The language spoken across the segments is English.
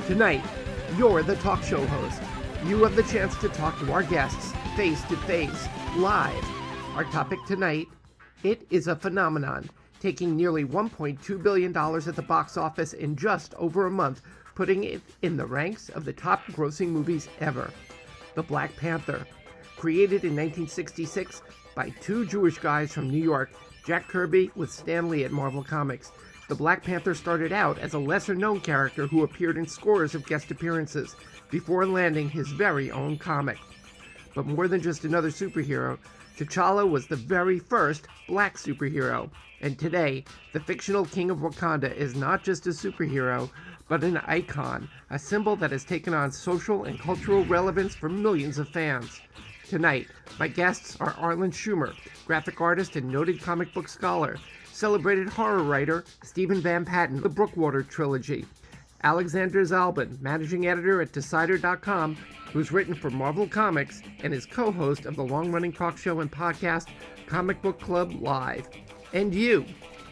Tonight, you're the talk show host. You have the chance to talk to our guests face to face, live. Our topic tonight, it is a phenomenon, taking nearly $1.2 billion at the box office in just over a month, putting it in the ranks of the top grossing movies ever. The Black Panther. Created in 1966 by two Jewish guys from New York, Jack Kirby with Stan Lee at Marvel Comics. The Black Panther started out as a lesser-known character who appeared in scores of guest appearances before landing his very own comic. But more than just another superhero, T'Challa was the very first black superhero. And today, the fictional king of Wakanda is not just a superhero, but an icon, a symbol that has taken on social and cultural relevance for millions of fans. Tonight, my guests are Arlen Schumer, graphic artist and noted comic book scholar, celebrated horror writer Stephen Van Patten, the Brookwater trilogy, Alexander Zalben, managing editor at Decider.com, who's written for Marvel Comics and is co-host of the long-running talk show and podcast Comic Book Club Live. And you.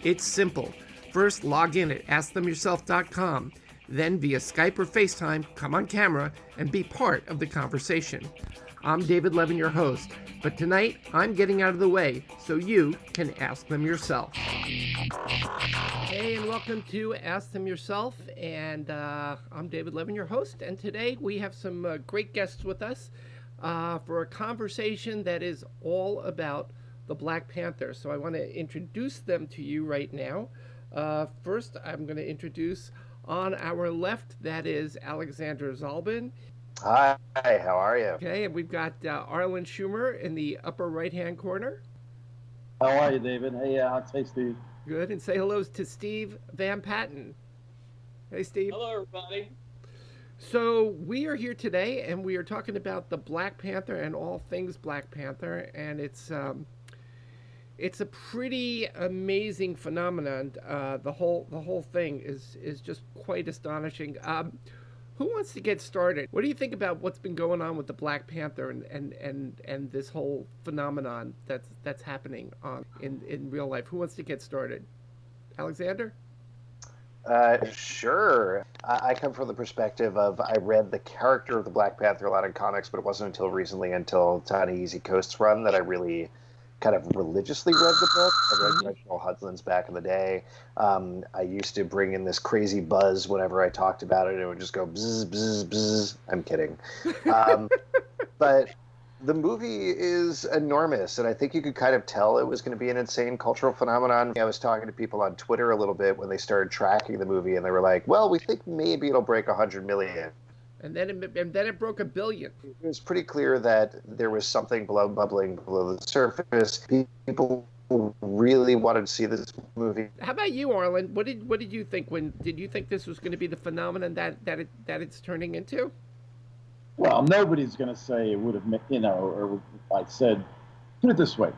It's simple. First, log in at AskThemYourself.com. Then, via Skype or FaceTime, come on camera and be part of the conversation. I'm David Levin, your host, but tonight I'm getting out of the way so you can ask them yourself. Hey, and welcome to Ask Them Yourself, and I'm David Levin, your host, and today we have some great guests with us for a conversation that is all about the Black Panther. So I want to introduce them to you right now. First, I'm going to introduce on our left, that is Alexander Zalben. Hi, how are you? Okay, and we've got Arlen Schumer in the upper right-hand corner. How are you, David? Hey, Alex. Hey, Steve. Good, and say hello to Steve Van Patten. Hey, Steve. Hello, everybody. So we are here today, and we are talking about the Black Panther and all things Black Panther, and it's a pretty amazing phenomenon. The whole thing is just quite astonishing. Who wants to get started? What do you think about what's been going on with the Black Panther and this whole phenomenon that's happening in real life? Who wants to get started? Alexander? Sure. I come from the perspective of I read the character of the Black Panther a lot in comics, but it wasn't until recently, until Ta-Nehisi Coast's run, that I really kind of religiously read the book. I read Reginald Hudlin's back in the day. I used to bring in this crazy buzz whenever I talked about it. It would just go bzz, bzz, bzz. I'm kidding. But the movie is enormous, and I think you could kind of tell it was going to be an insane cultural phenomenon. I was talking to people on Twitter a little bit when they started tracking the movie, and they were like, well, we think maybe it'll break 100 million. And then it broke $1 billion. It was pretty clear that there was something bubbling below the surface. People really wanted to see this movie. How about you, Arlen? What did you think? Did you think this was going to be the phenomenon that it's turning into? Well, nobody's going to say it would have, or I said, put it this way.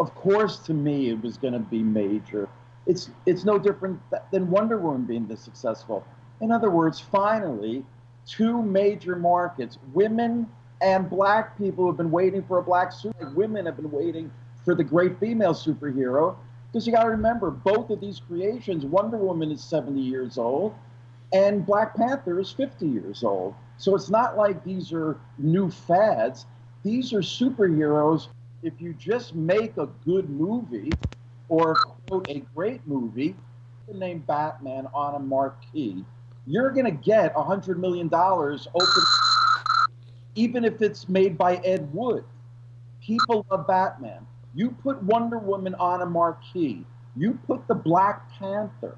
Of course, to me, it was going to be major. It's no different than Wonder Woman being this successful. In other words, finally, two major markets, women and black people have been waiting for a black superhero. Women have been waiting for the great female superhero, because you got to remember, both of these creations, Wonder Woman is 70 years old, and Black Panther is 50 years old. So it's not like these are new fads. These are superheroes. If you just make a good movie, or quote, a great movie, name Batman on a marquee, you're going to get $100 million open, even if it's made by Ed Wood. People love Batman. You put Wonder Woman on a marquee. You put the Black Panther.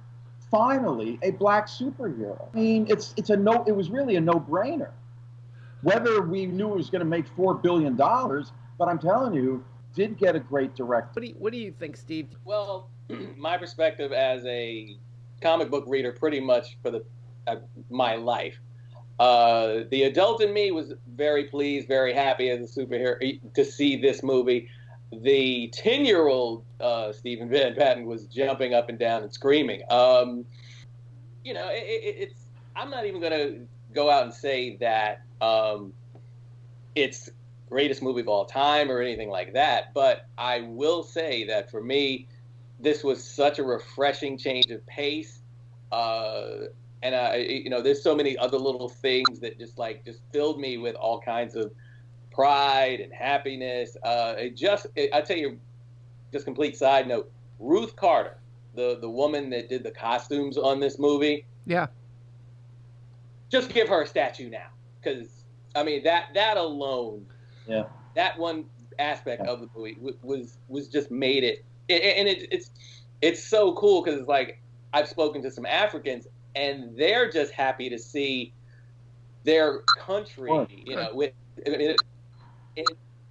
Finally, a black superhero. I mean, it was really a no-brainer. Whether we knew it was going to make $4 billion, but I'm telling you, did get a great director. What do you think, Steve? Well, my perspective as a comic book reader, pretty much for my life. The adult in me was very pleased, very happy as a superhero to see this movie. The 10-year-old Stephen Van Patten was jumping up and down and screaming. It's. I'm not even going to go out and say that it's greatest movie of all time or anything like that. But I will say that for me, this was such a refreshing change of pace. And there's so many other little things that just filled me with all kinds of pride and happiness. I tell you, just complete side note, Ruth Carter, the woman that did the costumes on this movie. Yeah. Just give her a statue now. Because, I mean, that alone, yeah, that one aspect of the movie was just made it. And it's so cool because it's like, I've spoken to some Africans and they're just happy to see their country,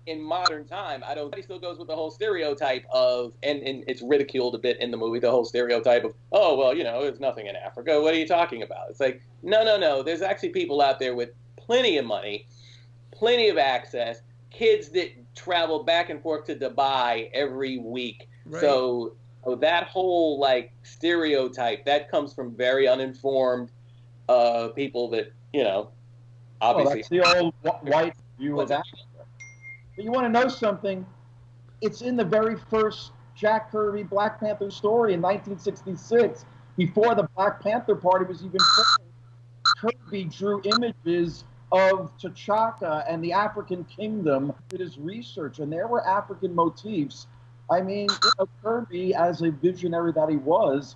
in modern time. He still goes with the whole stereotype of, and it's ridiculed a bit in the movie, the whole stereotype of, oh, well, there's nothing in Africa. What are you talking about? It's like, no. There's actually people out there with plenty of money, plenty of access, kids that travel back and forth to Dubai every week. Right. So that whole stereotype that comes from very uninformed people that obviously. That's the old white view of Africa. But you want to know something? It's in the very first Jack Kirby Black Panther story in 1966. Before the Black Panther Party was even formed, Kirby drew images of T'Chaka and the African kingdom. Did his research, and there were African motifs. I mean, Kirby, as a visionary that he was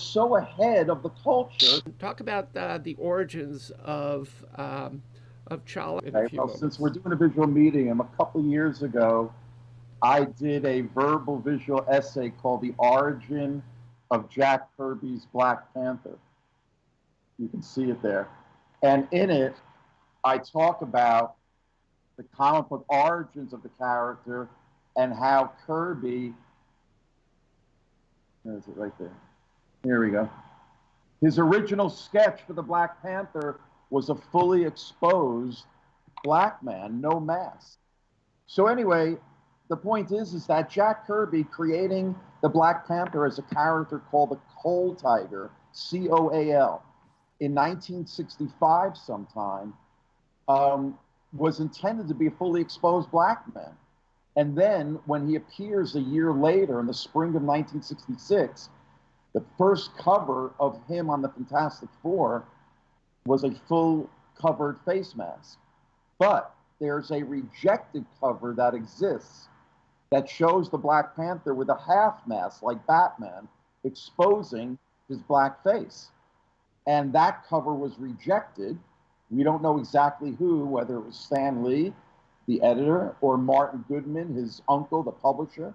so ahead of the culture. Talk about the origins of Chala. Okay, well, since we're doing a visual medium, a couple years ago, I did a verbal visual essay called The Origin of Jack Kirby's Black Panther. You can see it there. And in it, I talk about the comic book origins of the character and how Kirby, where is it right there? Here we go. His original sketch for the Black Panther was a fully exposed black man, no mask. So anyway, the point is that Jack Kirby creating the Black Panther as a character called the Coal Tiger, C-O-A-L, in 1965 sometime, was intended to be a fully exposed black man. And then when he appears a year later in the spring of 1966, the first cover of him on the Fantastic Four was a full covered face mask. But there's a rejected cover that exists that shows the Black Panther with a half mask like Batman, exposing his black face. And that cover was rejected. We don't know exactly who, whether it was Stan Lee, the editor, or Martin Goodman, his uncle, the publisher.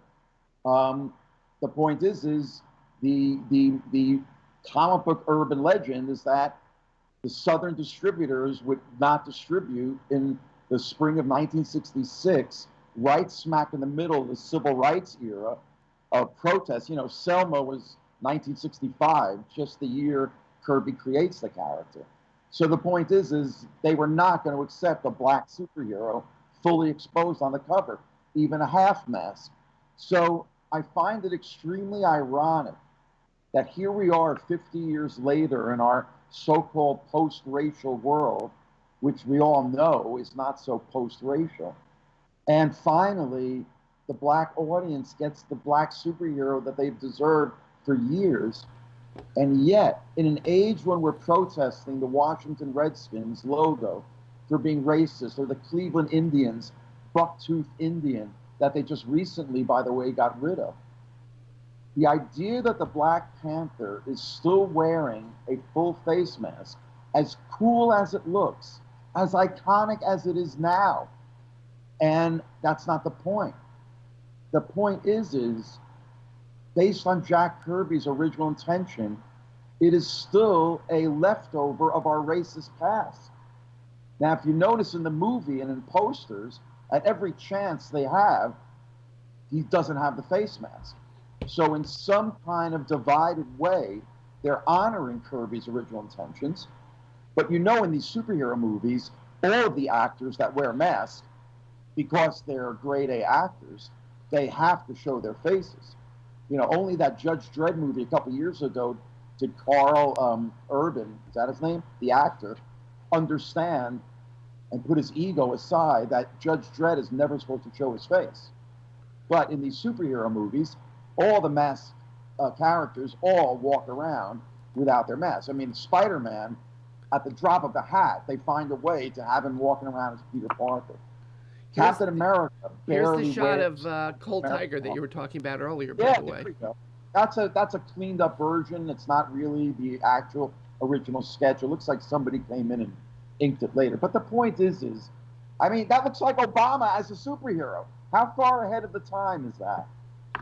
The point is the comic book urban legend is that the Southern distributors would not distribute in the spring of 1966, right smack in the middle of the civil rights era of protests. Selma was 1965, just the year Kirby creates the character. So the point is they were not going to accept a black superhero fully exposed on the cover, even a half mask. So I find it extremely ironic that here we are 50 years later in our so-called post-racial world, which we all know is not so post-racial. And finally, the black audience gets the black superhero that they've deserved for years. And yet, in an age when we're protesting the Washington Redskins logo for being racist, or the Cleveland Indians, buck-toothed Indian, that they just recently, by the way, got rid of, the idea that the Black Panther is still wearing a full face mask, as cool as it looks, as iconic as it is now, and that's not the point. The point is based on Jack Kirby's original intention, it is still a leftover of our racist past. Now, if you notice in the movie and in posters, at every chance they have, he doesn't have the face mask. So in some kind of divided way, they're honoring Kirby's original intentions. But in these superhero movies, all of the actors that wear masks, because they're grade A actors, they have to show their faces. Only that Judge Dredd movie a couple years ago did Carl Urban, is that his name? The actor, understand and put his ego aside, that Judge Dredd is never supposed to show his face. But in these superhero movies, all the masked characters all walk around without their masks. I mean, Spider-Man, at the drop of a hat, they find a way to have him walking around as Peter Parker. Captain America barely Here's the shot wears of Cold Tiger that you were talking about earlier, by yeah, the way. there we go. That's a cleaned up version. It's not really the actual original sketch. It looks like somebody came in and inked it later. But the point is, I mean, that looks like Obama as a superhero. How far ahead of the time is that?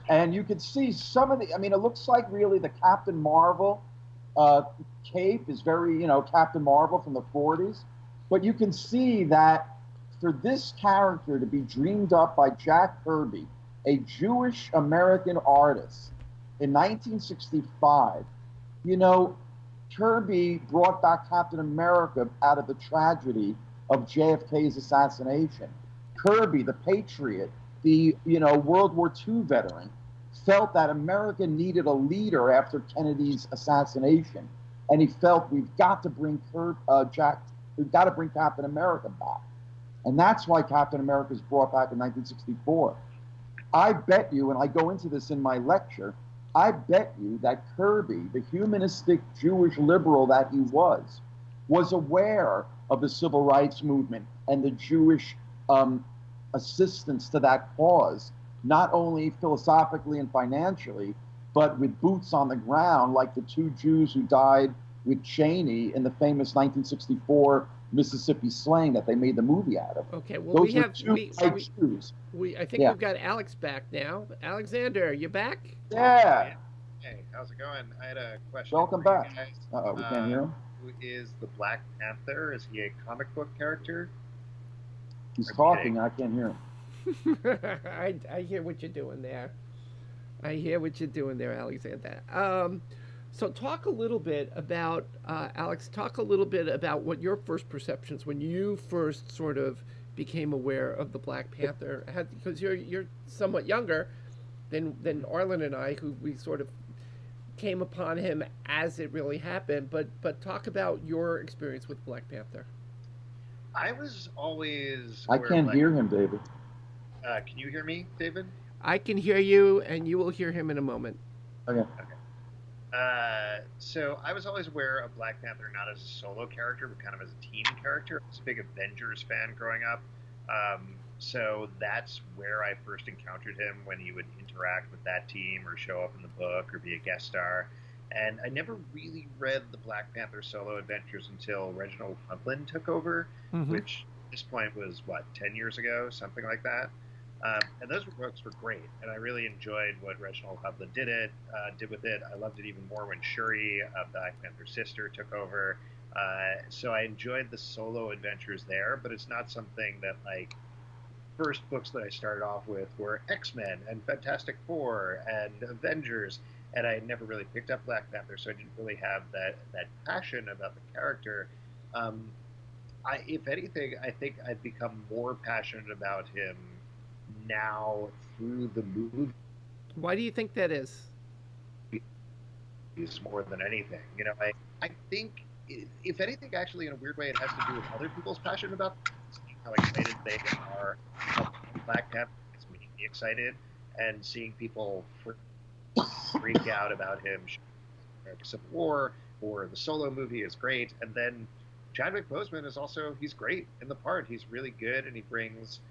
And you can see some of the, I mean, it looks like really the Captain Marvel cape is very, Captain Marvel from the 40s. But you can see that for this character to be dreamed up by Jack Kirby, a Jewish American artist, in 1965, Kirby brought back Captain America out of the tragedy of JFK's assassination. Kirby, the patriot, the World War II veteran, felt that America needed a leader after Kennedy's assassination, and he felt we've got to bring Captain America back, and that's why Captain America was brought back in 1964. I bet you, and I go into this in my lecture, I bet you that Kirby, the humanistic Jewish liberal that he was aware of the civil rights movement and the Jewish assistance to that cause, not only philosophically and financially, but with boots on the ground, like the two Jews who died with Cheney in the famous 1964 Mississippi slaying that they made the movie out of. Okay, well, Those were two Jews. I think we've got Alex back now. Alexander, you back? Yeah. Hey, how's it going? I had a question. Welcome for you back. guys. Uh-oh, we can't hear him. Who is the Black Panther? Is he a comic book character? He's talking. I can't hear him. I hear what you're doing there. Alexander. So talk a little bit about, Alex, what your first perceptions, when you first sort of became aware of the Black Panther, because you're somewhat younger than Arlen and I, who we sort of came upon him as it really happened, but talk about your experience with Black Panther. I was always... I can't hear him, David. Can you hear me, David? I can hear you, and you will hear him in a moment. Okay. So I was always aware of Black Panther not as a solo character, but kind of as a team character. I was a big Avengers fan growing up. So that's where I first encountered him, when he would interact with that team or show up in the book or be a guest star. And I never really read the Black Panther solo adventures until Reginald Hudlin took over, which at this point was, 10 years ago, something like that. And those books were great, and I really enjoyed what Reginald Hudlin did with it. I loved it even more when Shuri, Black Panther's sister, took over. So I enjoyed the solo adventures there, but it's not something that, first books that I started off with were X-Men and Fantastic Four and Avengers, and I had never really picked up Black Panther, so I didn't really have that passion about the character. If anything, I think I've become more passionate about him now through the movie. Why do you think that is? More than anything, I think, if anything, actually, in a weird way, it has to do with other people's passion about how excited they are about Black Panther. It's making me excited, and seeing people freak out about him. Civil War or the solo movie is great, and then Chadwick Boseman is also, he's great in the part. He's really good, and he brings.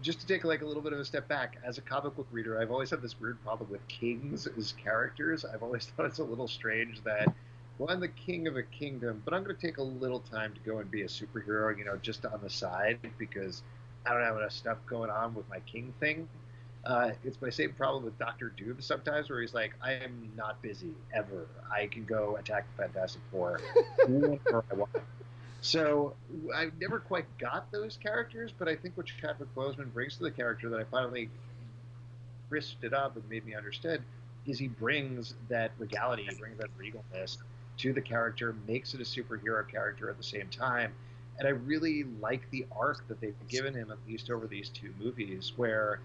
Just to take a little bit of a step back, as a comic book reader, I've always had this weird problem with kings as characters. I've always thought it's a little strange that, well, I'm the king of a kingdom, but I'm going to take a little time to go and be a superhero, just on the side, because I don't have enough stuff going on with my king thing. It's my same problem with Dr. Doom sometimes, where he's like, I am not busy, ever. I can go attack the Fantastic Four whenever I want. So I never quite got those characters, but I think what Chadwick Boseman brings to the character that I finally crisped it up and made me understand is he brings that regality, he brings that regalness to the character, makes it a superhero character at the same time. And I really like the arc that they've given him, at least over these two movies, where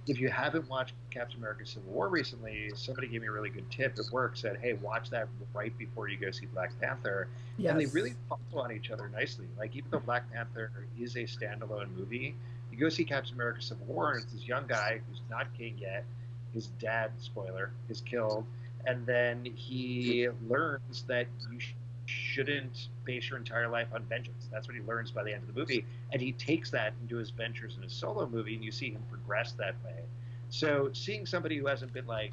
if you haven't watched Captain America Civil War recently, somebody gave me a really good tip at work, said, hey, watch that right before you go see Black Panther. Yes. And they really follow on each other nicely. Like, even though Black Panther is a standalone movie, you go see Captain America Civil War, and it's this young guy who's not king yet. His dad, spoiler, is killed. And then he learns that you shouldn't base your entire life on vengeance. That's what he learns by the end of the movie. And he takes that into his ventures in his solo movie, and you see him progress that way. So seeing somebody who hasn't been like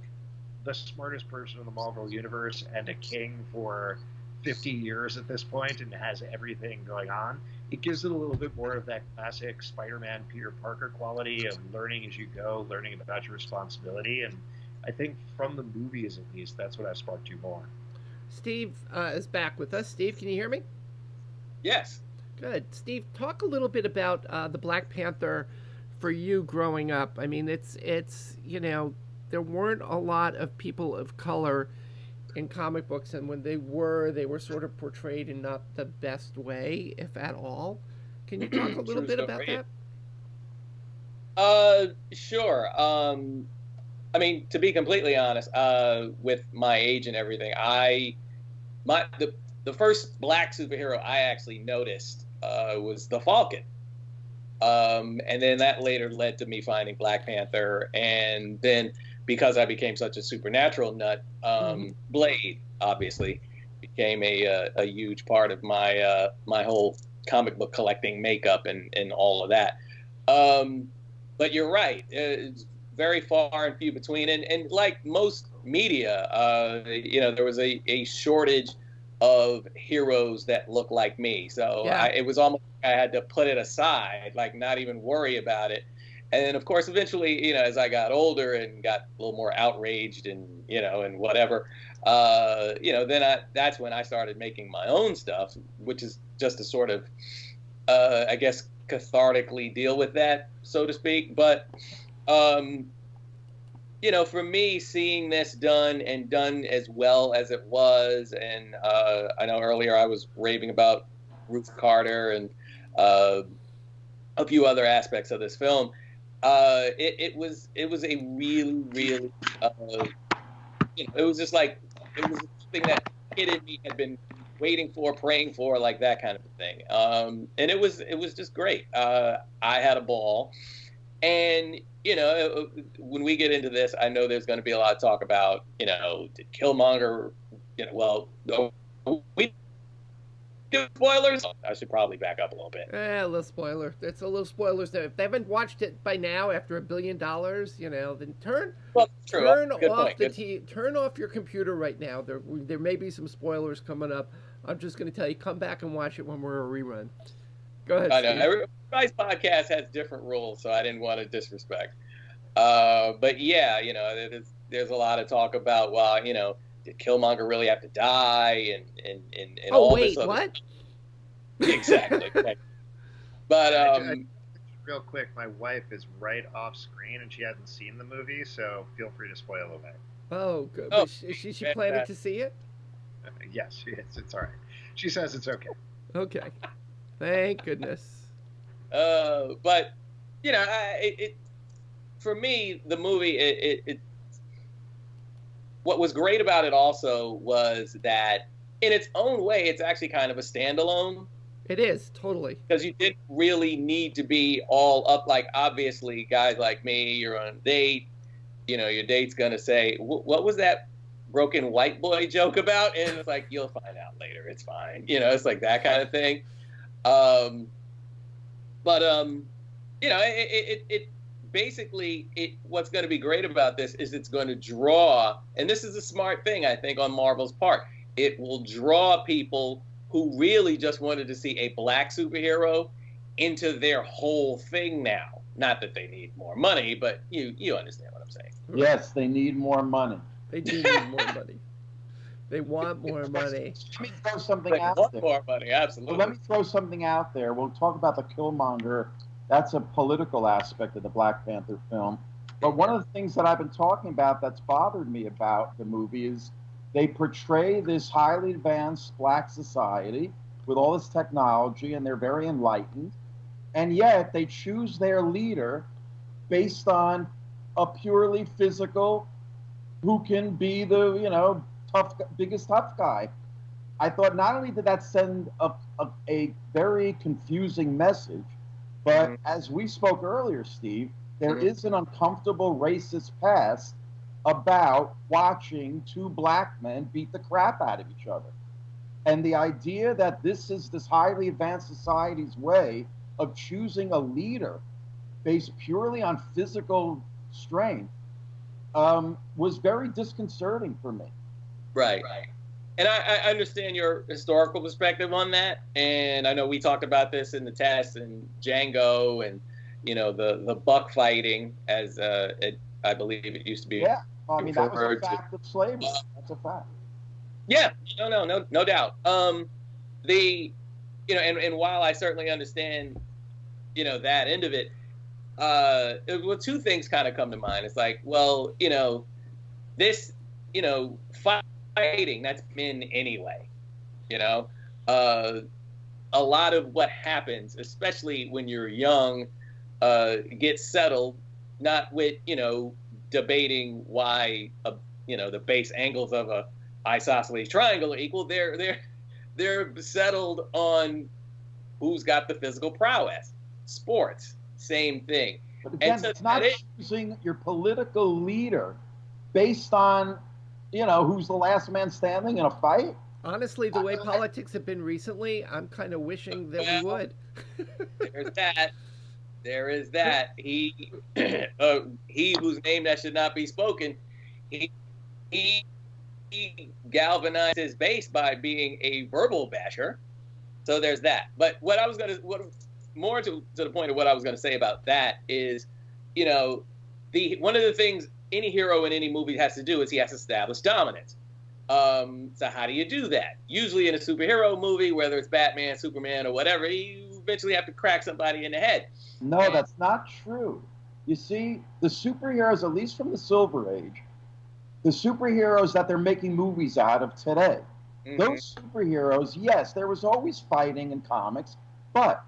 the smartest person in the Marvel universe and a king for 50 years at this point and has everything going on, it gives it a little bit more of that classic Spider-Man Peter Parker quality of learning as you go, learning about your responsibility. And I think from the movies, at least, that's what I've sparked you more. Steve is back with us. Steve, can you hear me? Yes. Good. Steve, talk a little bit about the Black Panther for you growing up. I mean, it's you know, there weren't a lot of people of color in comic books, and when they were sort of portrayed in not the best way, if at all. Can you talk a little bit about that? Sure. I mean, to be completely honest, with my age and everything, the first black superhero I actually noticed was the Falcon. And then that later led to me finding Black Panther, and then because I became such a supernatural nut, Blade obviously became a huge part of my my whole comic book collecting makeup and all of that. But you're right, it's very far and few between, and like most media, you know, there was a shortage of heroes that look like me. So yeah. It was almost like I had to put it aside, like not even worry about it. And then, of course, eventually, you know, as I got older and got a little more outraged and, you know, and whatever, you know, then that's when I started making my own stuff, which is just to sort of, I guess, cathartically deal with that, so to speak. But, you know, for me, seeing this done as well as it was, and I know earlier I was raving about Ruth Carter and a few other aspects of this film. It was a really, really, you know, it was just like, it was something that kid in me had been waiting for, praying for, like that kind of a thing. And it was just great. I had a ball. And, you know, when we get into this, I know there's going to be a lot of talk about, you know, did Killmonger, you know, well, we do spoilers. I should probably back up a little bit. A little spoiler. It's a little spoilers there. If they haven't watched it by now after $1 billion, you know, then turn off your computer right now. There may be some spoilers coming up. I'm just going to tell you, come back and watch it when we're a rerun. Go ahead, I know. Steve. Everybody's podcast has different rules, so I didn't want to disrespect. But yeah, you know, there's a lot of talk about, well, you know, did Killmonger really have to die and all this other what? Exactly. But real quick, my wife is right off screen and she hasn't seen the movie, so feel free to spoil away. Oh, good. Oh, is she planning to see it? Yes, she is. It's all right. She says it's okay. Okay. Thank goodness. But you know, for me, the movie, what was great about it also was that in its own way, it's actually kind of a standalone. It is, totally. Because you didn't really need to be all up. Like, obviously, guys like me, you're on a date, you know, your date's going to say, what was that broken white boy joke about? And it's like, you'll find out later. It's fine. You know, it's like that kind of thing. You know, it basically, what's going to be great about this is it's going to draw, and this is a smart thing, I think, on Marvel's part. It will draw people who really just wanted to see a black superhero into their whole thing now. Not that they need more money, but you understand what I'm saying. Yes, they need more money. They do need more money. They want more money. Let me throw something out there. More money, absolutely. Well, let me throw something out there. We'll talk about the Killmonger. That's a political aspect of the Black Panther film. But one of the things that I've been talking about that's bothered me about the movie is they portray this highly advanced black society with all this technology, and they're very enlightened. And yet they choose their leader based on a purely physical, who can be the, you know, biggest tough guy. I thought not only did that send a very confusing message, but as we spoke earlier, Steve, there is an uncomfortable racist past about watching two black men beat the crap out of each other. And the idea that this is this highly advanced society's way of choosing a leader based purely on physical strength was very disconcerting for me. Right. And I understand your historical perspective on that. And I know we talked about this in the test and Django and, you know, the buck fighting, as I believe it used to be. Yeah, I mean, that was a fact of slavery. That's a fact. Yeah, no doubt. You know, and while I certainly understand, you know, that end of it, well, two things kind of come to mind. It's like, well, you know, this, you know, fighting, that's men anyway, you know. A lot of what happens, especially when you're young, gets settled not with, you know, debating why, you know, the base angles of a isosceles triangle are equal. They're settled on who's got the physical prowess. Sports, same thing. But again, it's not choosing your political leader based on, you know, who's the last man standing in a fight. Honestly, the way politics have been recently, I'm kind of wishing that we would. There's that. There is that. He whose name that should not be spoken, he galvanized his base by being a verbal basher. So there's that. But what more to the point of what I was going to say about that is, you know, one of the things any hero in any movie has to do is he has to establish dominance. So how do you do that? Usually in a superhero movie, whether it's Batman, Superman, or whatever, you eventually have to crack somebody in the head. No, that's not true. You see, the superheroes, at least from the Silver Age, the superheroes that they're making movies out of today, those superheroes, yes, there was always fighting in comics, but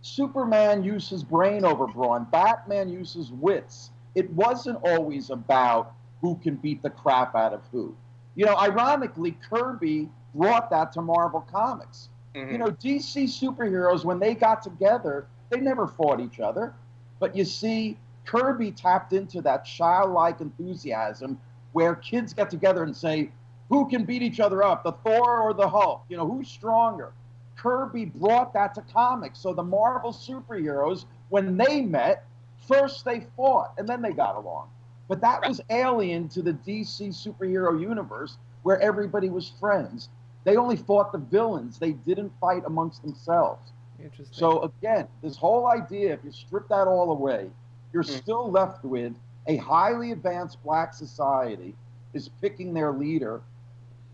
Superman used his brain over brawn. Batman uses wits. It wasn't always about who can beat the crap out of who. You know, ironically, Kirby brought that to Marvel Comics. You know, DC superheroes, when they got together, they never fought each other. But you see, Kirby tapped into that childlike enthusiasm where kids get together and say, who can beat each other up, the Thor or the Hulk? You know, who's stronger? Kirby brought that to comics. So the Marvel superheroes, when they met, first they fought and then they got along. But that was alien to the DC superhero universe where everybody was friends. They only fought the villains. They didn't fight amongst themselves. Interesting. So again, this whole idea, if you strip that all away, you're still left with a highly advanced black society is picking their leader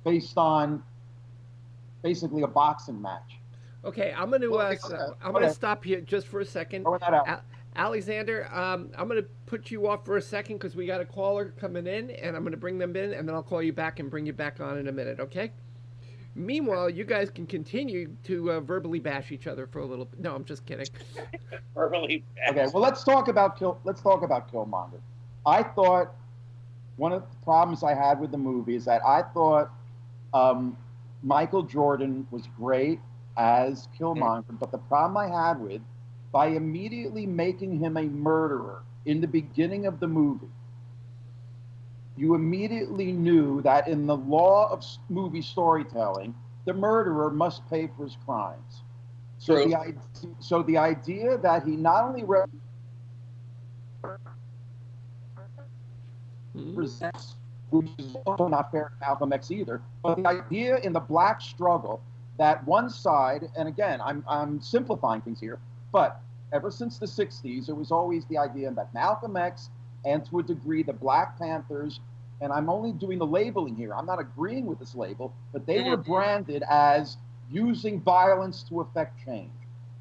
based on basically a boxing match. Okay, I'm going to stop here just for a second. Throwing that out. Alexander, I'm going to put you off for a second because we got a caller coming in, and I'm going to bring them in, and then I'll call you back and bring you back on in a minute, okay? Meanwhile, you guys can continue to verbally bash each other for a little bit. No, I'm just kidding. Verbally bash. Okay, well, let's talk about Killmonger. I thought one of the problems I had with the movie is that I thought Michael Jordan was great as Killmonger, but the problem I had with, by immediately making him a murderer in the beginning of the movie, you immediately knew that in the law of movie storytelling, the murderer must pay for his crimes. So the idea that he not only represents, which is also not fair to Malcolm X either, but the idea in the black struggle that one side, and again, I'm simplifying things here, but ever since the 60s, it was always the idea that Malcolm X, and to a degree the Black Panthers, and I'm only doing the labeling here, I'm not agreeing with this label, but they were branded as using violence to effect change.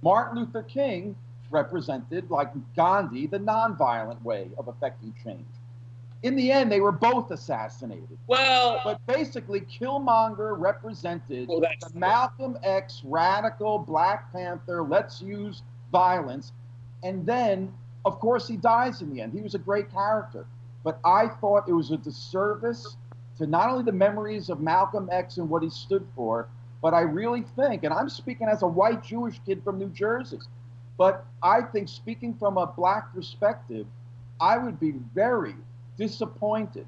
Martin Luther King represented, like Gandhi, the nonviolent way of effecting change. In the end, they were both assassinated. Well, but basically, Killmonger represented the Malcolm X radical Black Panther, let's use violence. And then, of course, he dies in the end. He was a great character. but I thought it was a disservice to not only the memories of Malcolm X and what he stood for, but I really think, and I'm speaking as a white Jewish kid from New Jersey, but I think, speaking from a black perspective, I would be very disappointed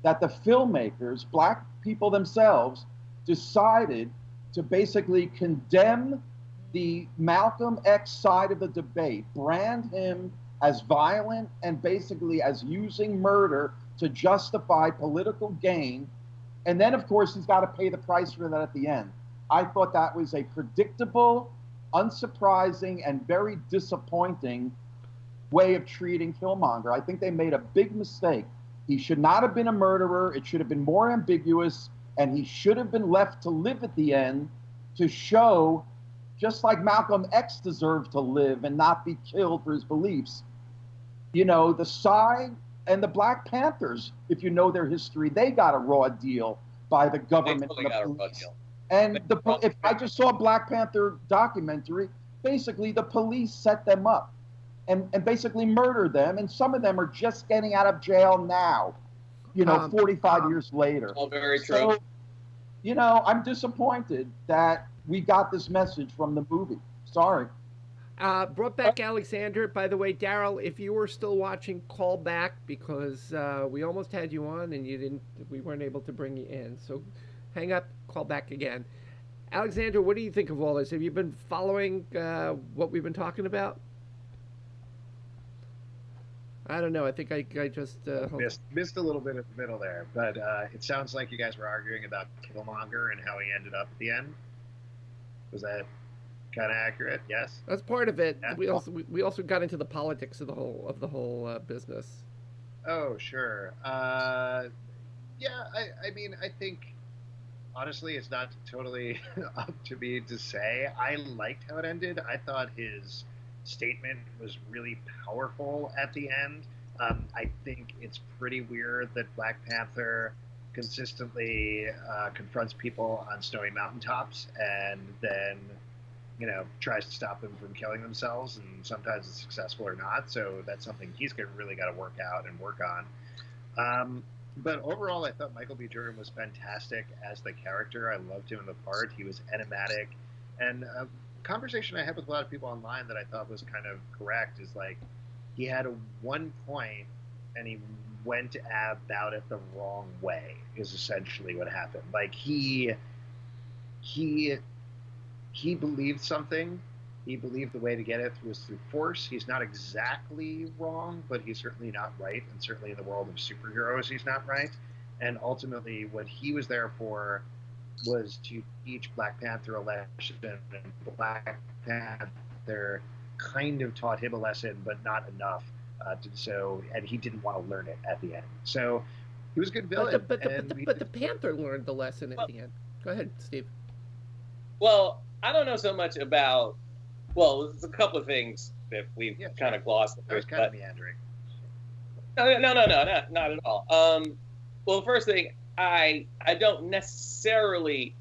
that the filmmakers, black people themselves, decided to basically condemn the Malcolm X side of the debate, brand him as violent and basically as using murder to justify political gain. And then, of course, he's got to pay the price for that at the end. I thought that was a predictable, unsurprising, and very disappointing way of treating Killmonger. I think they made a big mistake. He should not have been a murderer. It should have been more ambiguous, and he should have been left to live at the end to show, just like Malcolm X deserved to live and not be killed for his beliefs. You know, the side and the Black Panthers, if you know their history, they got a raw deal by the government and the police. And if I just saw a Black Panther documentary, basically the police set them up and basically murdered them. And some of them are just getting out of jail now, 45 years later. All very true. So, I'm disappointed that we got this message from the movie. Sorry. Brought back Alexander. By the way, Daryl, if you were still watching, call back, because we almost had you on and we weren't able to bring you in. So hang up, call back again. Alexander, what do you think of all this? Have you been following what we've been talking about? I don't know. I think I just missed a little bit at the middle there, but it sounds like you guys were arguing about Killmonger and how he ended up at the end. Was that kind of accurate? Yes. That's part of it. Yeah. We also got into the politics of the whole business. Oh, sure. I mean, I think honestly, it's not totally up to me to say. I liked how it ended. I thought his statement was really powerful at the end. I think it's pretty weird that Black Panther consistently confronts people on snowy mountaintops and then, tries to stop them from killing themselves, and sometimes it's successful or not. So that's something he's really got to work out and work on. But overall, I thought Michael B. Jordan was fantastic as the character. I loved him in the part. He was enigmatic. And a conversation I had with a lot of people online that I thought was kind of correct is like, he had one point and he went about it the wrong way, is essentially what happened. Like he believed something. He believed the way to get it was through force. He's not exactly wrong, but he's certainly not right. And certainly in the world of superheroes, he's not right. And ultimately, what he was there for was to teach Black Panther a lesson. And Black Panther kind of taught him a lesson, but not enough. And he didn't want to learn it at the end. So he was a good villain. But the Panther learned the lesson at the end. Go ahead, Steve. Well, I don't know so much about. Well, there's a couple of things that we've kind of glossed. That was kind of meandering. No, not at all. Well, the first thing, I don't necessarily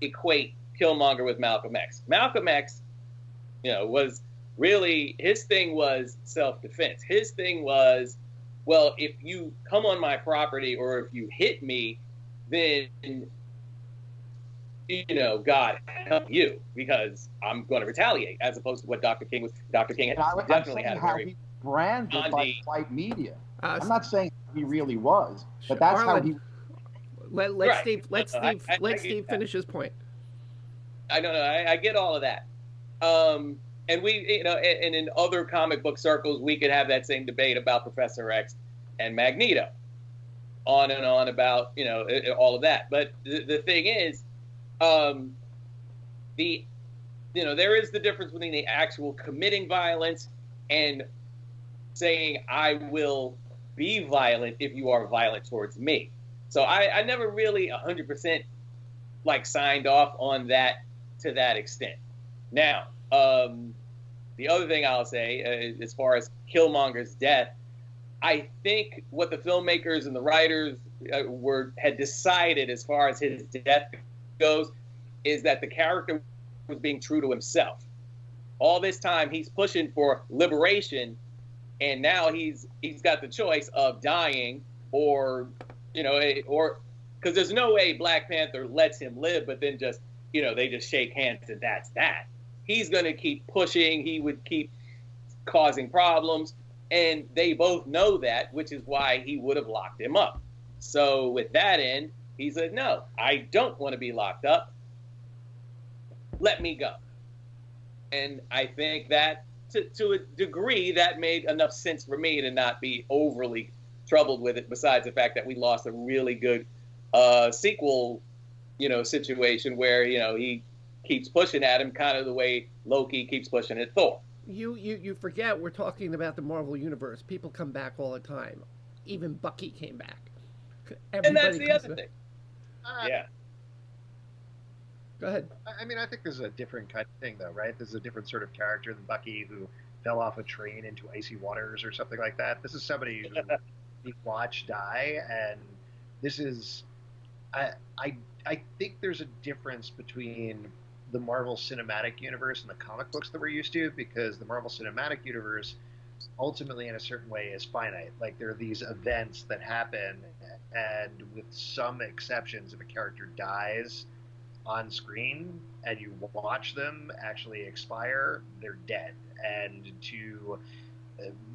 equate Killmonger with Malcolm X. Malcolm X, was really, his thing was self-defense. His thing was, well, if you come on my property or if you hit me, then God help you, because I'm going to retaliate, as opposed to what Dr. King was. Dr. King definitely had a very he branded by white media. I'm not saying he really was, but that's Arlen, how he. Let Steve finish his point. I don't know. I get all of that. And we, and in other comic book circles, we could have that same debate about Professor X and Magneto, on and on about, all of that. But the thing is, there is the difference between the actual committing violence and saying, I will be violent if you are violent towards me. So I never really 100% signed off on that to that extent. Now, the other thing I'll say, as far as Killmonger's death, I think what the filmmakers and the writers had decided as far as his death goes is that the character was being true to himself. All this time he's pushing for liberation, and now he's got the choice of dying or because there's no way Black Panther lets him live, but then just they just shake hands and that's that. He's going to keep pushing. He would keep causing problems, and they both know that, which is why he would have locked him up. So with that end, he said, no, I don't want to be locked up. Let me go. And I think that to a degree that made enough sense for me to not be overly troubled with it, besides the fact that we lost a really good sequel situation where he keeps pushing at him, kind of the way Loki keeps pushing at Thor. You forget we're talking about the Marvel Universe. People come back all the time. Even Bucky came back. And that's the other thing. Yeah. Go ahead. I mean, I think there's a different kind of thing, though, right? There's a different sort of character than Bucky who fell off a train into icy waters or something like that. This is somebody who we watch die, and this is... I think there's a difference between the Marvel Cinematic Universe and the comic books that we're used to, because the Marvel Cinematic Universe ultimately in a certain way is finite. Like, there are these events that happen, and with some exceptions, if a character dies on screen and you watch them actually expire, they're dead. And to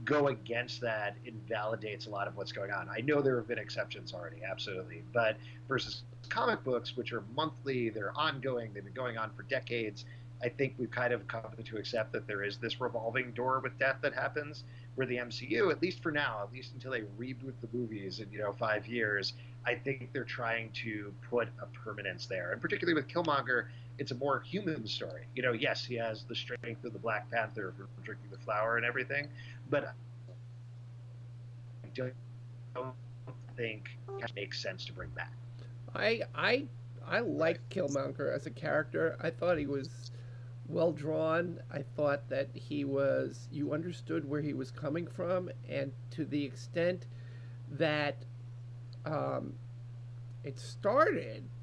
go against that invalidates a lot of what's going on. I know there have been exceptions already, absolutely, but versus comic books, which are monthly, they're ongoing, they've been going on for decades, I think we've kind of come to accept that there is this revolving door with death that happens, where the MCU, at least for now, at least until they reboot the movies in 5 years, I think they're trying to put a permanence there. And particularly with Killmonger, it's a more human story. Yes, he has the strength of the Black Panther for drinking the flower and everything, but I don't think it makes sense to bring back. I like Killmonger as a character. I thought he was well drawn. I thought that you understood where he was coming from, and to the extent that the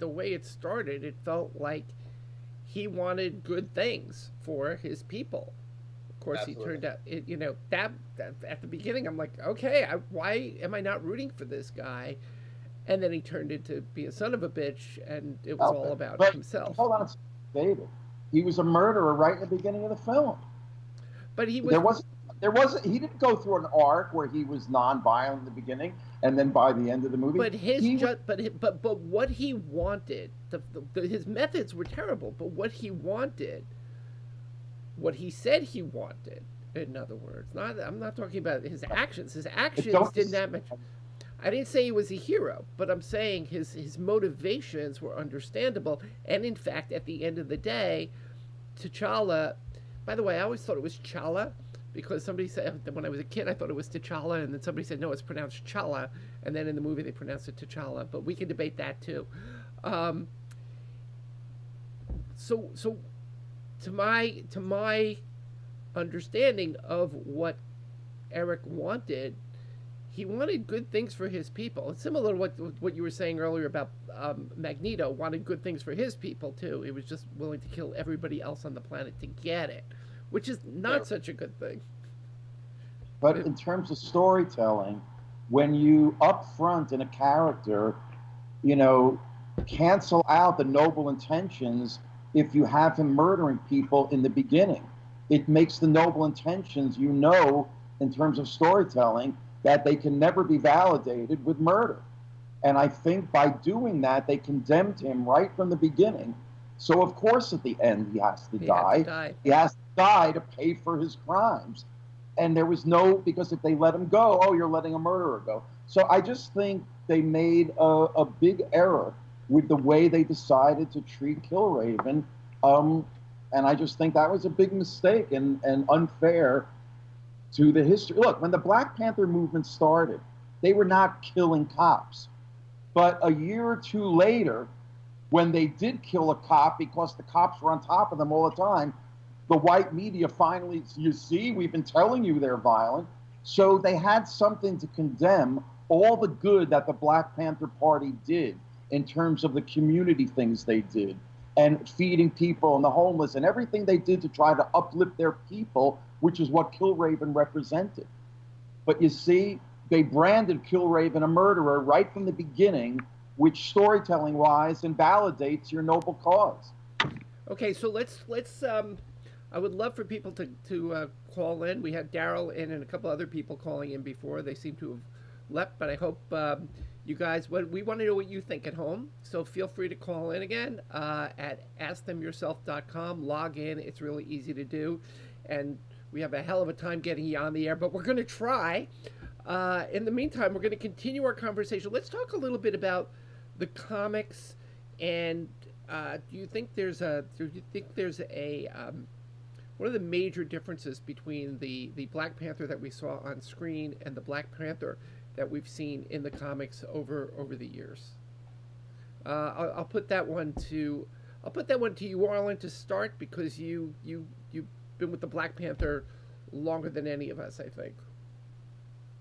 way it started, it felt like he wanted good things for his people. Of course, Absolutely. He turned out, that at the beginning, I'm like, okay, why am I not rooting for this guy? And then he turned into be a son of a bitch, and it was all about himself. Hold on a second, David. He was a murderer right in the beginning of the film. But he was... He didn't go through an arc where he was non-violent in the beginning, and then by the end of the movie... But what he wanted, his methods were terrible, but what he wanted, what he said he wanted, in other words, I'm not talking about his actions. His actions didn't have much... I didn't say he was a hero, but I'm saying his motivations were understandable. And in fact, at the end of the day, T'Challa... By the way, I always thought it was Chala, because somebody said, when I was a kid, I thought it was T'Challa, and then somebody said, no, it's pronounced Chala, and then in the movie they pronounced it T'Challa, but we can debate that too. So to my understanding of what Eric wanted, he wanted good things for his people. It's similar to what you were saying earlier about Magneto wanted good things for his people too. He was just willing to kill everybody else on the planet to get it, which is not such a good thing. But in terms of storytelling, when you up front in a character, cancel out the noble intentions if you have him murdering people in the beginning. It makes the noble intentions, in terms of storytelling, that they can never be validated with murder. And I think by doing that, they condemned him right from the beginning. So, of course, at the end, he has to die. He has to die to pay for his crimes. And there was because if they let him go, you're letting a murderer go. So I just think they made a big error with the way they decided to treat Killraven. And I just think that was a big mistake and unfair to the history. Look, when the Black Panther movement started, they were not killing cops. But a year or two later, when they did kill a cop because the cops were on top of them all the time, the white media finally, you see, we've been telling you they're violent. So they had something to condemn all the good that the Black Panther Party did in terms of the community things they did and feeding people and the homeless and everything they did to try to uplift their people, which is what Killraven represented. But you see, they branded Killraven a murderer right from the beginning, which storytelling-wise invalidates your noble cause. Okay, so let's I would love for people to call in. We had Daryl in and a couple other people calling in before. They seem to have left, but I hope you guys. We want to know what you think at home. So feel free to call in again at askthemyourself.com. Log in. It's really easy to do, and we have a hell of a time getting you on the air, but we're going to try. In the meantime, we're going to continue our conversation. Let's talk a little bit about the comics, and do you think there's a one of the major differences between the Black Panther that we saw on screen and the Black Panther that we've seen in the comics over the years? I'll put that one to you, Arlen, to start, because you've been with the Black Panther longer than any of us, I think.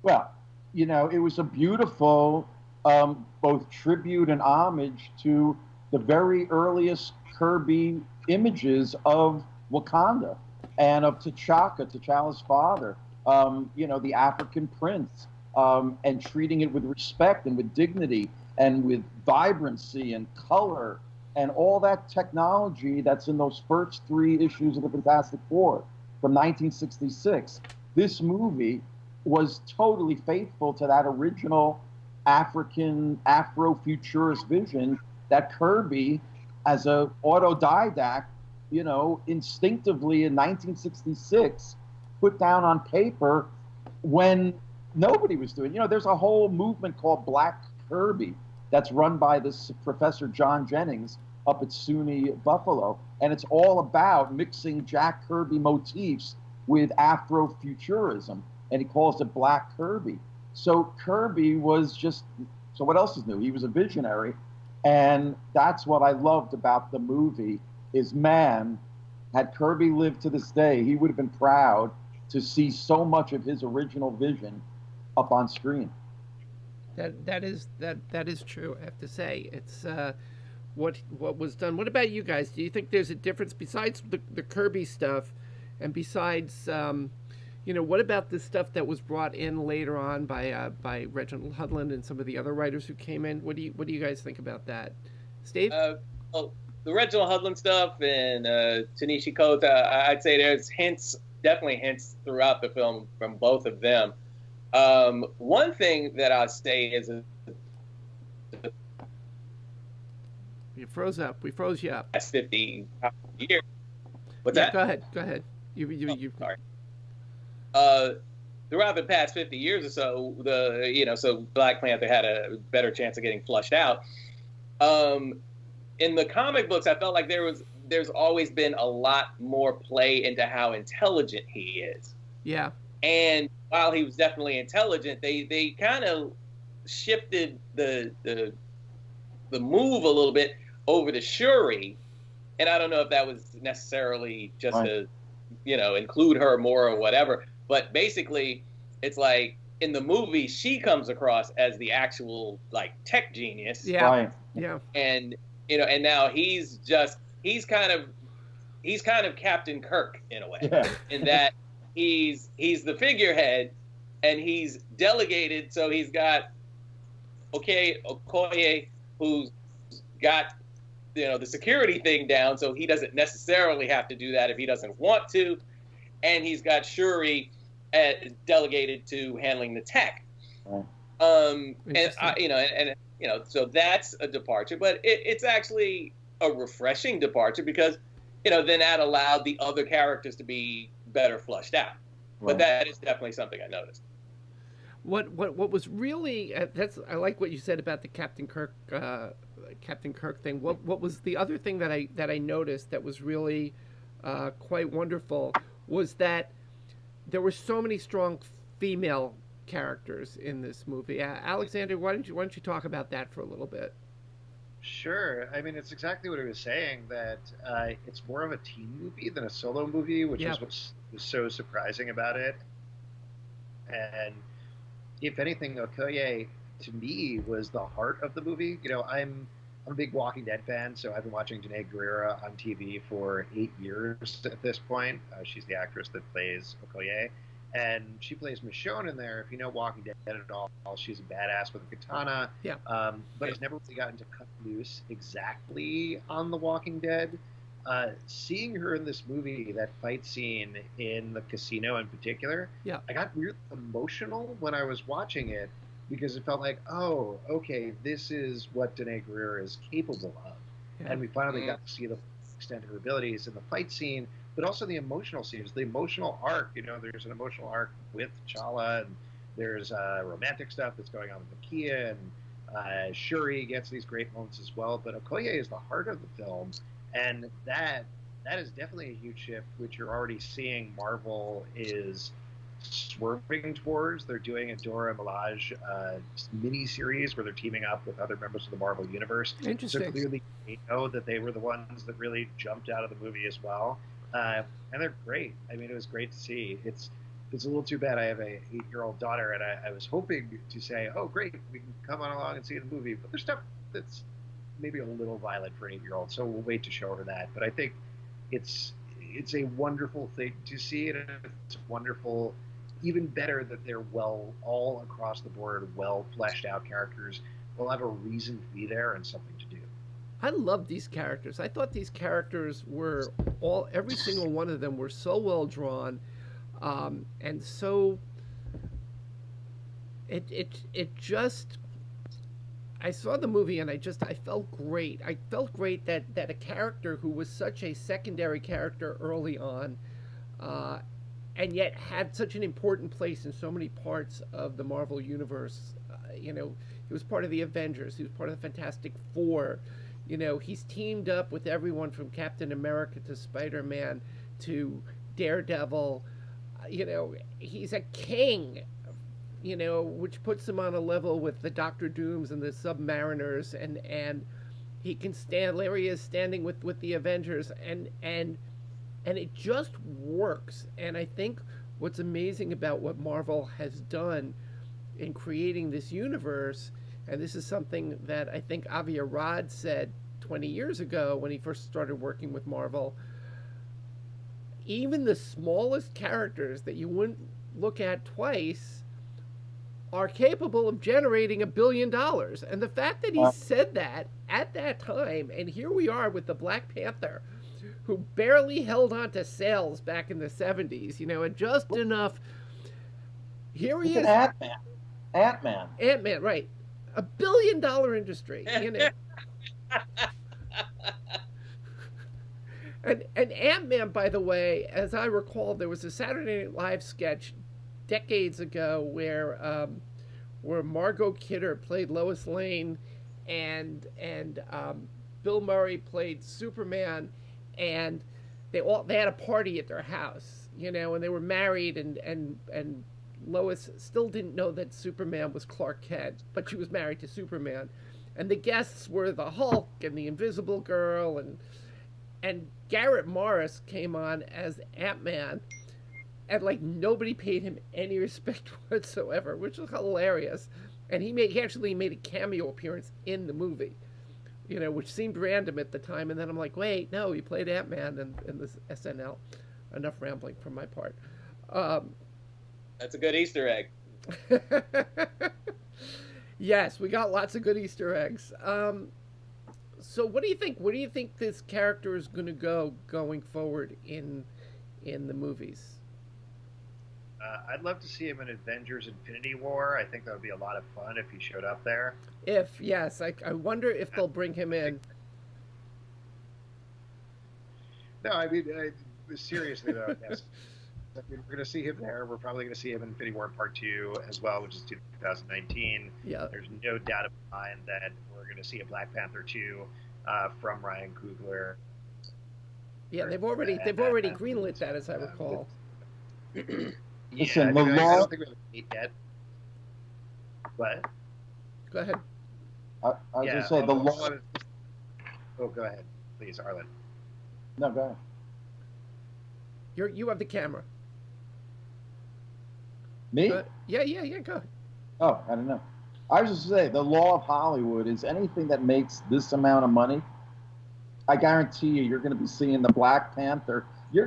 Well, it was a beautiful both tribute and homage to the very earliest Kirby images of Wakanda and of T'Challa's father, the African prince, and treating it with respect and with dignity and with vibrancy and color and all that technology that's in those first 3 issues of the Fantastic Four from 1966. This movie was totally faithful to that original African Afrofuturist vision that Kirby, as an autodidact, instinctively in 1966 put down on paper when nobody was doing. There's a whole movement called Black Kirby that's run by this Professor John Jennings up at SUNY Buffalo, and it's all about mixing Jack Kirby motifs with Afrofuturism, and he calls it Black Kirby. So Kirby was just, so what else is new? He was a visionary, and that's what I loved about the movie is, man, had Kirby lived to this day, he would have been proud to see so much of his original vision up on screen. That is true. I have to say, it's what was done. What about you guys? Do you think there's a difference besides the Kirby stuff, and besides what about the stuff that was brought in later on by Reginald Hudlin and some of the other writers who came in? What do you guys think about that, Steve? Well, the Reginald Hudlin stuff and Ta-Nehisi Coates, I'd say there's definitely hints throughout the film from both of them. One thing that I'll say is you froze up. We froze you up. That's 50 years. What's yeah, that? Go ahead. You. Sorry. Throughout the past 50 years or so, so Black Panther had a better chance of getting flushed out. In the comic books, I felt like there's always been a lot more play into how intelligent he is. Yeah. And while he was definitely intelligent, they kind of shifted the move a little bit over to Shuri, and I don't know if that was necessarily just to include her more or whatever. But basically, it's like in the movie, she comes across as the actual tech genius. Yeah. Right. Yeah. And and now he's kind of Captain Kirk in a way, in that he's the figurehead and he's delegated. So he's got Okoye, who's got the security thing down, so he doesn't necessarily have to do that if he doesn't want to, and he's got Shuri delegated to handling the tech. So that's a departure, but it's actually a refreshing departure because then that allowed the other characters to be better flushed out. Right. But that is definitely something I noticed. What was really I like what you said about the Captain Kirk thing. What was the other thing that I noticed that was really quite wonderful was that there were so many strong female characters in this movie. Alexander, why don't you talk about that for a little bit? Sure. I mean, it's exactly what I was saying, that it's more of a team movie than a solo movie, which is what was so surprising about it. And if anything, Okoye, to me, was the heart of the movie. I'm a big Walking Dead fan, so I've been watching Janae Guerrera on TV for 8 years at this point. She's the actress that plays Okoye. And she plays Michonne in there. If you know Walking Dead at all, she's a badass with a katana. Yeah. But has never really gotten to cut loose exactly on The Walking Dead. Seeing her in this movie, that fight scene in the casino in particular, Yeah. I got weirdly emotional when I was watching it because it felt like, oh, okay, this is what Danae Greer is capable of. Yeah. And we finally got to see the extent of her abilities in the fight scene, but also the emotional scenes, the emotional arc. You know, there's an emotional arc with T'Challa, and there's romantic stuff that's going on with Nakia, and Shuri gets these great moments as well. But Okoye is the heart of the film, and that is definitely a huge shift, which you're already seeing Marvel is swerving towards. They're doing a Dora Milaje mini-series where they're teaming up with other members of the Marvel Universe. Interesting. So clearly they know that they were the ones that really jumped out of the movie as well. And they're great. I mean, it was great to see. It's a little too bad I have a 8-year-old daughter, and I was hoping to say, oh, great, we can come on along and see the movie. But there's stuff that's maybe a little violent for an 8-year-old, so we'll wait to show her that. But I think it's a wonderful thing to see, and it's wonderful, even better that they're all across the board, well fleshed out characters will have a reason to be there and something to do. I love these characters. I thought these characters were every single one of them were so well drawn, and so it just. I saw the movie and I felt great. I felt great that a character who was such a secondary character early on, and yet had such an important place in so many parts of the Marvel universe. You know, he was part of the Avengers. He was part of the Fantastic Four. You know, he's teamed up with everyone from Captain America to Spider-Man to Daredevil. You know, he's a king, you know, which puts him on a level with the Doctor Dooms and the Submariners, and he can stand. Larry is standing with the Avengers, and it just works. And I think what's amazing about what Marvel has done in creating this universe, and this is something that I think Avi Arad said 20 years ago when he first started working with Marvel, even the smallest characters that you wouldn't look at twice are capable of generating $1 billion. And the fact that he said that at that time, and here we are with the Black Panther, who barely held on to sales back in the 70s, you know, and just enough. Here he is. Ant-Man, right. $1 billion industry, you know. And Ant-Man, by the way, as I recall, there was a Saturday Night Live sketch decades ago where Margot Kidder played Lois Lane, and Bill Murray played Superman, and they had a party at their house, you know, and they were married, and Lois still didn't know that Superman was Clark Kent, but she was married to Superman, and the guests were the Hulk and the Invisible Girl, and Garrett Morris came on as Ant-Man. And like nobody paid him any respect whatsoever, which was hilarious. And he actually made a cameo appearance in the movie, you know, which seemed random at the time. And then I'm like, wait, no, he played Ant-Man in this SNL. Enough rambling from my part. That's a good Easter egg. Yes, we got lots of good Easter eggs. So what do you think? Where do you think this character is going to go going forward in the movies? I'd love to see him in Avengers Infinity War. I think that would be a lot of fun if he showed up there. Yes. I wonder if they'll bring him in. No, I mean, seriously, though, yes. We're going to see him there. We're probably going to see him in Infinity War Part 2 as well, which is 2019. Yeah. There's no doubt in my mind that we're going to see a Black Panther 2 from Ryan Coogler. Yeah, they've already greenlit that, as I recall. Listen, I don't think we have a date yet. What? Go ahead. I was going to say the law. Oh, go ahead, please, Arlen. No, go ahead. You have the camera. Me? Yeah, go ahead. Oh, I don't know. I was just going to say, the law of Hollywood is anything that makes this amount of money, I guarantee you're going to be seeing the Black Panther. You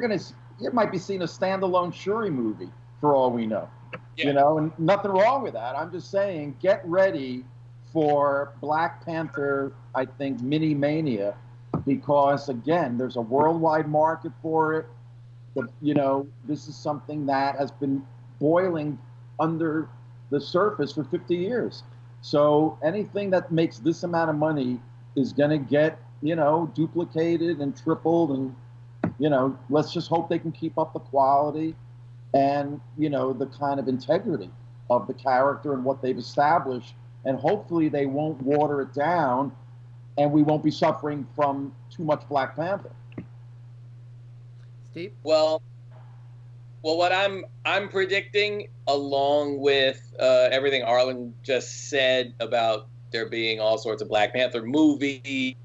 might be seeing a standalone Shuri movie for all we know. Yeah. You know, and nothing wrong with that. I'm just saying, get ready for Black Panther, I think, mini mania, because again, there's a worldwide market for it. You know, this is something that has been boiling under the surface for 50 years. So anything that makes this amount of money is going to get, you know, duplicated and tripled. And, you know, let's just hope they can keep up the quality and, you know, the kind of integrity of the character and what they've established. And hopefully they won't water it down and we won't be suffering from too much Black Panther. Steve? Well, what I'm predicting, along with everything Arlen just said about there being all sorts of Black Panther movies.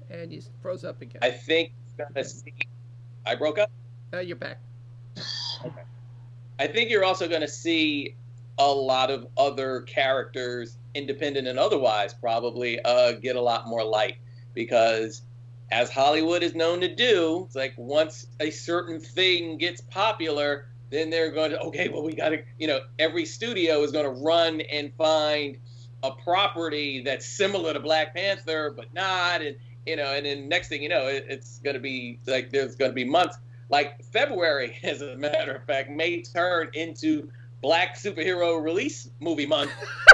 And you froze up again. I think gonna see. I broke up. You're back. Okay. I think you're also going to see a lot of other characters, independent and otherwise, probably get a lot more light, because as Hollywood is known to do, it's like once a certain thing gets popular, then they're going to, okay, well, we got to, you know, every studio is going to run and find a property that's similar to Black Panther, but not, and, you know, and then next thing you know, it's going to be like, there's going to be months, like February, as a matter of fact, may turn into Black superhero release movie month.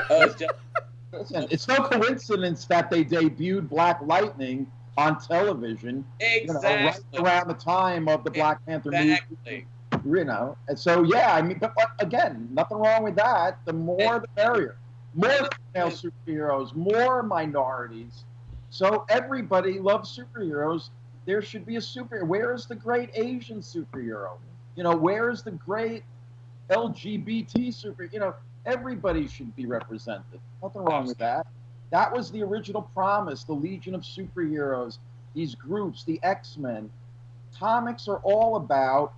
Listen, it's no coincidence that they debuted Black Lightning on television, exactly, you know, right around the time of the Black Panther movie. You know, and so yeah, I mean, but again, nothing wrong with that. The more the merrier. More female superheroes, more minorities. So everybody loves superheroes. There should be a superhero. Where is the great Asian superhero? You know, where is the great LGBT super? You know, everybody should be represented. Nothing wrong with that. That was the original promise, the Legion of Superheroes, these groups, the X-Men. Comics are all about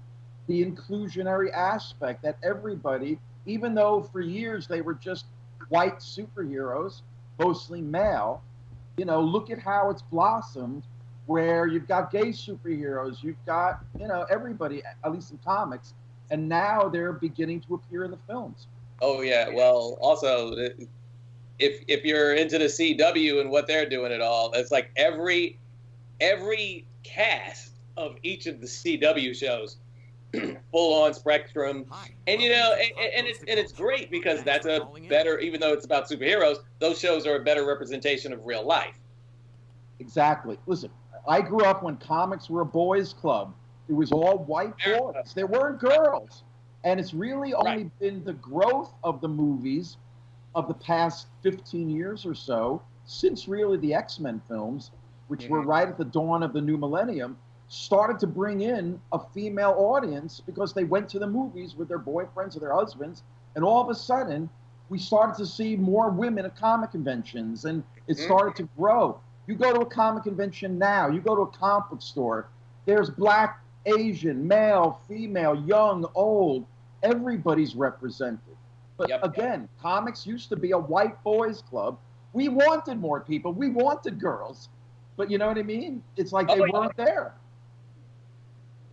the inclusionary aspect, that everybody, even though for years they were just white superheroes, mostly male, you know, look at how it's blossomed, where you've got gay superheroes, you've got, you know, everybody, at least in comics, and now they're beginning to appear in the films. Oh yeah, well, also, if you're into the CW and what they're doing at all, it's like every cast of each of the CW shows, full on spectrum, and you know, and it's great, because that's a better, even though it's about superheroes, those shows are a better representation of real life. Exactly. Listen, I grew up when comics were a boys' club. It was all white boys. There weren't girls. And it's really only been the growth of the movies of the past 15 years or so, since really the X-Men films, which were right at the dawn of the new millennium, started to bring in a female audience, because they went to the movies with their boyfriends or their husbands, and all of a sudden we started to see more women at comic conventions, and it started to grow. You go to a comic convention now, you go to a comic book store, there's Black, Asian, male, female, young, old, everybody's represented. But again, comics used to be a white boys club. We wanted more people, we wanted girls, but you know what I mean? It's like they weren't there.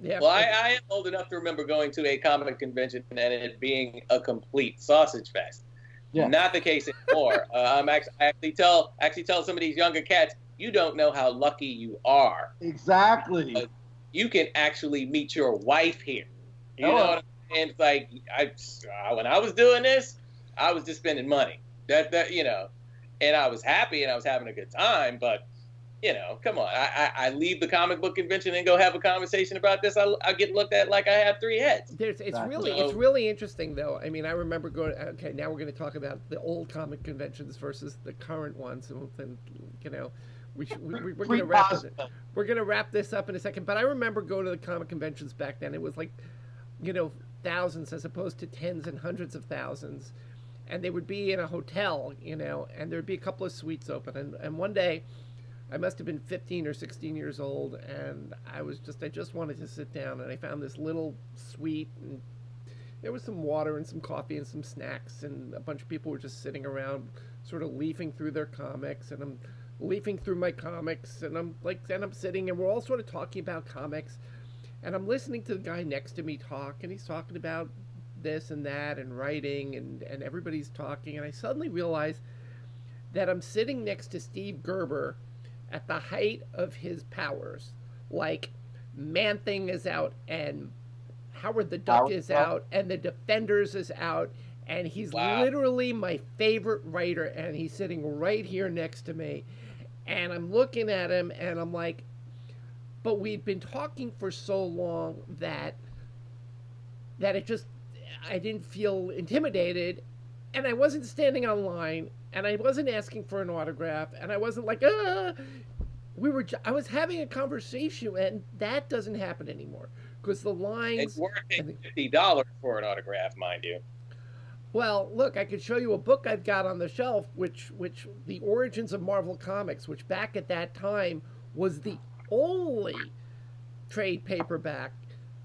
Yeah. Well, I am old enough to remember going to a comic convention and it being a complete sausage fest. Yeah. Not the case anymore. I actually tell some of these younger cats, you don't know how lucky you are. Exactly. You can actually meet your wife here. You know what I'm saying? It's like, when I was doing this, I was just spending money. That you know, and I was happy and I was having a good time, but you know, come on. I leave the comic book convention and go have a conversation about this. I get looked at like I have three heads. It's really interesting, though. I mean, I remember going. Okay, now we're going to talk about the old comic conventions versus the current ones, and you know, we're going to wrap it. We're going to wrap this up in a second. But I remember going to the comic conventions back then. It was like, you know, thousands as opposed to tens and hundreds of thousands, and they would be in a hotel, you know, and there'd be a couple of suites open, and one day, I must have been 15 or 16 years old, and I just wanted to sit down, and I found this little suite, and there was some water and some coffee and some snacks, and a bunch of people were just sitting around sort of leafing through their comics, and I'm leafing through my comics, and I'm sitting, and we're all sort of talking about comics, And I'm listening to the guy next to me talk, and he's talking about this and that and writing, and everybody's talking. And I suddenly realize that I'm sitting next to Steve Gerber at the height of his powers. Like, Man-Thing is out, and Howard the Duck is out, and The Defenders is out, and he's literally my favorite writer, and he's sitting right here next to me. And I'm looking at him, and I'm like, but we'd been talking for so long that it just, I didn't feel intimidated, and I wasn't standing on line, and I wasn't asking for an autograph, and I wasn't like, I was having a conversation, and that doesn't happen anymore, because the lines... It's worth $50 for an autograph, mind you. Well, look, I could show you a book I've got on the shelf, which The Origins of Marvel Comics, which back at that time was the only trade paperback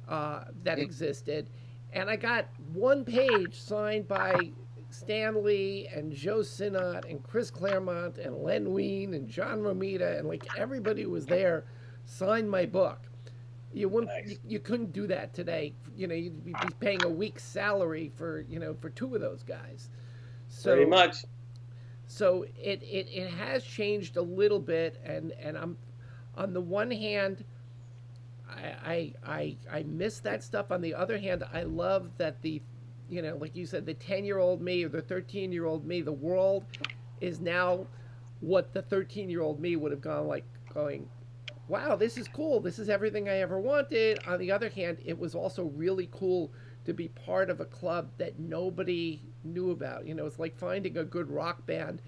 that existed. And I got one page signed by Stan Lee and Joe Sinnott and Chris Claremont and Len Wein and John Romita, and like everybody who was there signed my book. You wouldn't, you couldn't do that today. You know, you'd be paying a week's salary for two of those guys. So pretty much. So it has changed a little bit, and I'm, on the one hand, I miss that stuff. On the other hand, I love that like you said, the 10-year-old me or the 13-year-old me, the world is now what the 13-year-old me would have going, wow, this is cool. This is everything I ever wanted. On the other hand, it was also really cool to be part of a club that nobody knew about. It's like finding a good rock band,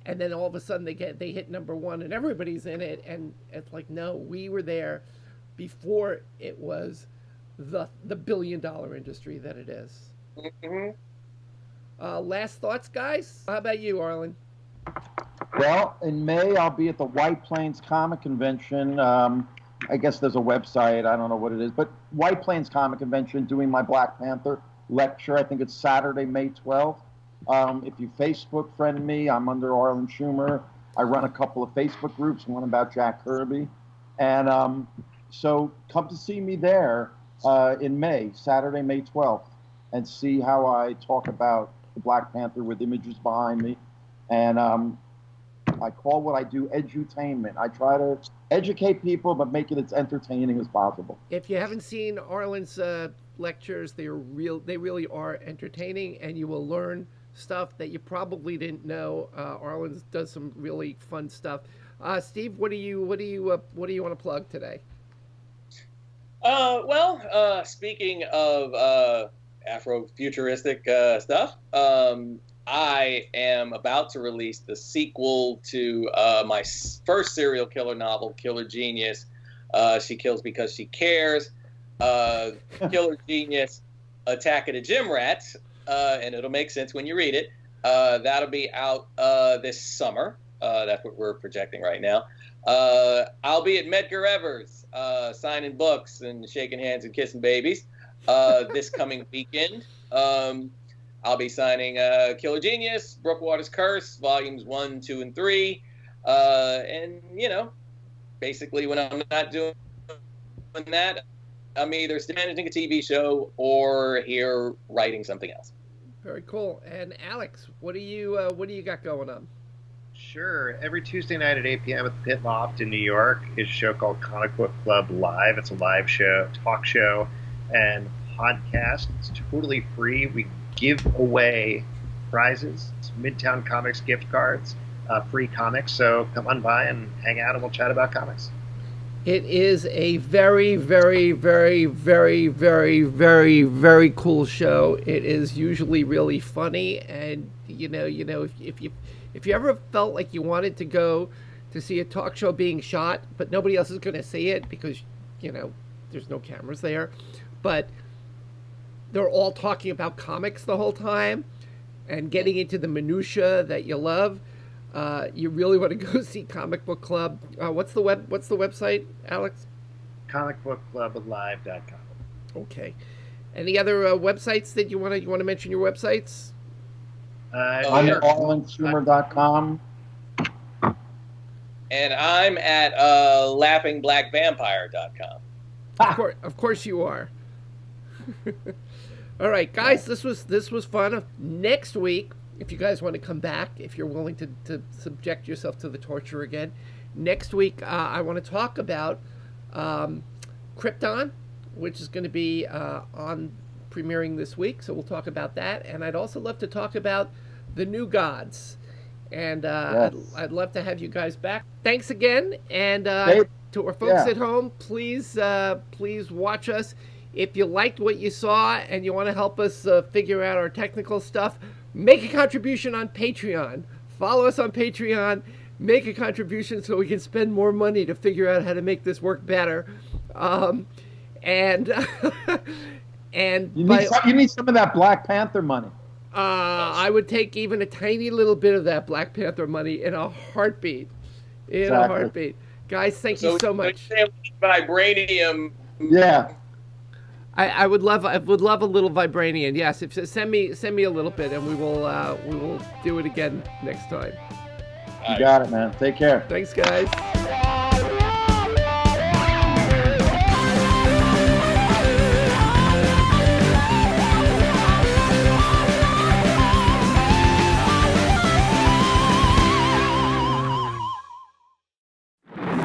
and then all of a sudden they hit number one and everybody's in it. And it's like, no, we were there before it was the billion-dollar industry that it is. Mm-hmm. Last thoughts, guys? How about you, Arlen? Well, in May, I'll be at the White Plains Comic Convention. I guess there's a website. I don't know what it is. But White Plains Comic Convention, doing my Black Panther lecture. I think it's Saturday, May 12th. If you Facebook friend me, I'm under Arlen Schumer. I run a couple of Facebook groups, one about Jack Kirby. And so come to see me there in May, Saturday, May 12th, and see how I talk about the Black Panther with images behind me. And I call what I do edutainment. I try to educate people, but make it as entertaining as possible. If you haven't seen Arlen's lectures, they really are entertaining, and you will learn stuff that you probably didn't know. Arlen does some really fun stuff. Steve, what do you want to plug today? Speaking of Afrofuturistic stuff, I am about to release the sequel to my first serial killer novel, Killer Genius. She Kills Because She Cares. Killer Genius, Attack of the Gym Rats, and it'll make sense when you read it. That'll be out this summer. That's what we're projecting right now. I'll be at Medgar Evers signing books and shaking hands and kissing babies this coming weekend. I'll be signing Killer Genius, Brookwater's Curse, volumes 1, 2, and 3. And, basically when I'm not doing that, I'm either managing a TV show or here writing something else. Very cool. And Alex, what do you got going on? Sure. Every Tuesday night at 8 p.m. at the Pit Loft in New York is a show called Comic Book Club Live. It's a live show, talk show, and podcast. It's totally free. We give away prizes, Midtown Comics gift cards, free comics. So come on by and hang out, and we'll chat about comics. It is a very, very, very, very, very, very, very cool show. It is usually really funny, and if you ever felt like you wanted to go to see a talk show being shot, but nobody else is going to see it because there's no cameras there, but they're all talking about comics the whole time and getting into the minutia that you love. You really want to go see Comic Book Club. What's the website, Alex? comicbookclublive.com. Okay. Any other websites that you want to mention? Your websites? I'm at ArlenSchumer.com. And I'm at LaughingBlackVampire.com. Of course you are. All right, guys, this was fun. Next week, if you guys want to come back, if you're willing to subject yourself to the torture again, next week I want to talk about Krypton, which is going to be on premiering this week. So we'll talk about that, and I'd also love to talk about the New Gods. And Yes. I'd love to have you guys back. Thanks again, and to our folks at home, please watch us. If you liked what you saw and you want to help us figure out our technical stuff, make a contribution on Patreon. Follow us on Patreon. Make a contribution so we can spend more money to figure out how to make this work better. And you need some of that Black Panther money. I would take even a tiny little bit of that Black Panther money in a heartbeat. In a heartbeat. Guys, thank you so much. Vibranium. Yeah. I would love a little vibranium. Yes, send me a little bit, and we will do it again next time. You got it, man. Take care. Thanks, guys.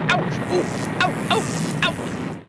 Ouch!